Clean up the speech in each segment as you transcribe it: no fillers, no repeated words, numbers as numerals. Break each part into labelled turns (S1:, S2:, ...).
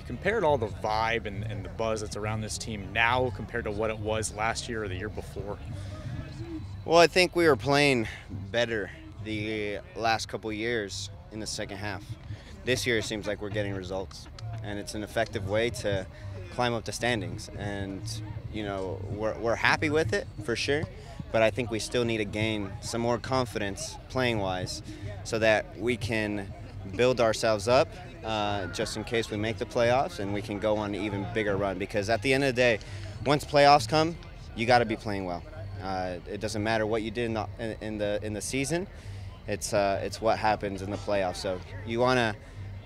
S1: compared all the vibe and the buzz that's around this team now compared to what it was last year or the year before?
S2: Well, I think we were playing better the last couple years in the second half. This year it seems like we're getting results, and it's an effective way to climb up the standings. And we're happy with it for sure, but I think we still need to gain some more confidence playing-wise, so that we can build ourselves up just in case we make the playoffs, and we can go on an even bigger run. Because at the end of the day, once playoffs come, you got to be playing well. It doesn't matter what you did in the season. It's what happens in the playoffs. So you want to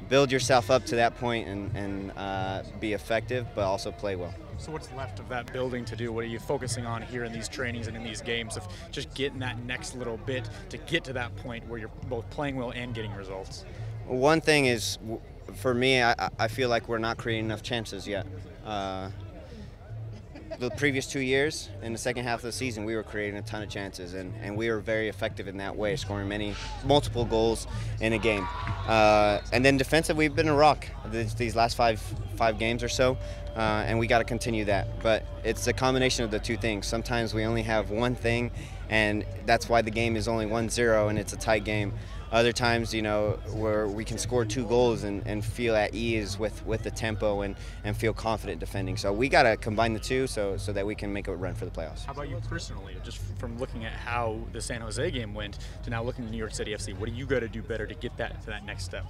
S2: build yourself up to that point and be effective, but also play well.
S1: So what's left of that building to do? What are you focusing on here in these trainings and in these games of just getting that next little bit to get to that point where you're both playing well and getting results?
S2: One thing is, for me, I feel like we're not creating enough chances yet. The previous 2 years, in the second half of the season, we were creating a ton of chances, and we were very effective in that way, scoring multiple goals in a game. And then defensive, we've been a rock these last five games or so, and we got to continue that. But it's a combination of the two things. Sometimes we only have one thing, and that's why the game is only 1-0 and it's a tight game. Other times, where we can score 2 goals and feel at ease with the tempo and feel confident defending. So we got to combine the two so that we can make a run for the playoffs.
S1: How about you personally, just from looking at how the San Jose game went to now looking at New York City FC, what do you got to do better to get to that next step?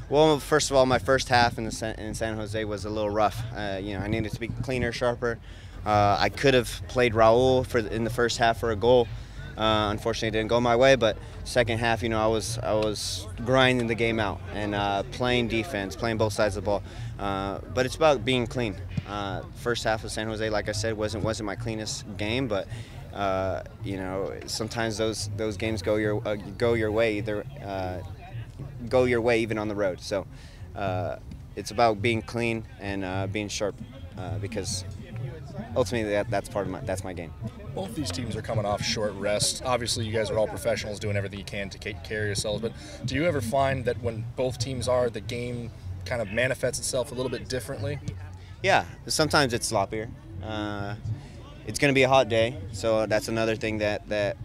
S2: Well, first of all, my first half in San Jose was a little rough. I needed to be cleaner, sharper. I could have played Raul in the first half for a goal. Unfortunately, it didn't go my way, but second half, I was grinding the game out and playing defense, playing both sides of the ball. But it's about being clean. First half of San Jose, like I said, wasn't my cleanest game, but sometimes those games go your way, even on the road. So it's about being clean and being sharp, because ultimately that's my game.
S3: Both these teams are coming off short rest. Obviously, you guys are all professionals doing everything you can to take care of yourselves, but do you ever find that when both teams are, the game kind of manifests itself a little bit differently?
S2: Yeah, sometimes it's sloppier. It's going to be a hot day, so that's another thing that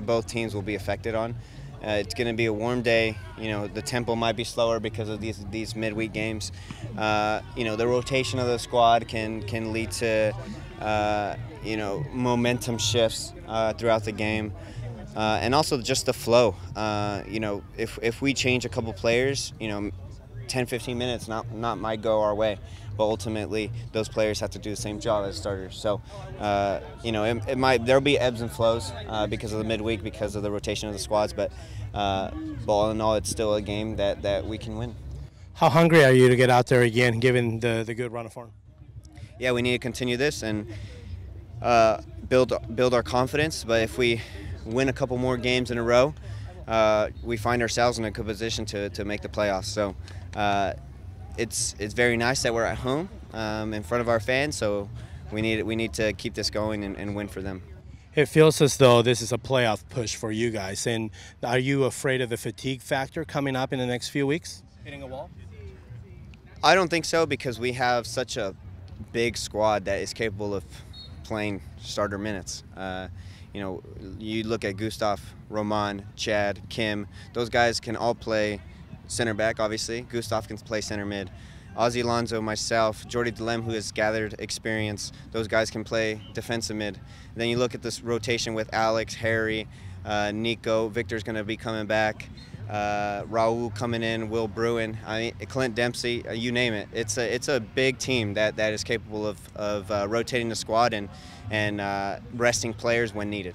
S2: both teams will be affected on. It's going to be a warm day. The tempo might be slower because of these midweek games. The rotation of the squad can lead to momentum shifts throughout the game, and also just the flow. If we change a couple players, 10-15 minutes not might go our way, but ultimately those players have to do the same job as starters. So there'll be ebbs and flows because of the midweek, because of the rotation of the squads, but all in all, it's still a game that we can win.
S4: How hungry are you to get out there again, given the good run of form?
S2: Yeah, we need to continue this and build our confidence. But if we win a couple more games in a row, we find ourselves in a good position to make the playoffs. So it's very nice that we're at home in front of our fans. So we need to keep this going and win for them.
S4: It feels as though this is a playoff push for you guys. And are you afraid of the fatigue factor coming up in the next few weeks, hitting a wall?
S2: I don't think so, because we have such a big squad that is capable of playing starter minutes. You look at Gustav, Roman, Chad, Kim. Those guys can all play center back, obviously. Gustav can play center mid. Ozzy Alonso, myself, Jordi Delem, who has gathered experience, those guys can play defensive mid. And then you look at this rotation with Alex, Harry, Nico, Victor's going to be coming back, Raul coming in, Will Bruin, Clint Dempsey, you name it. It's a big team that is capable of rotating the squad and resting players when needed.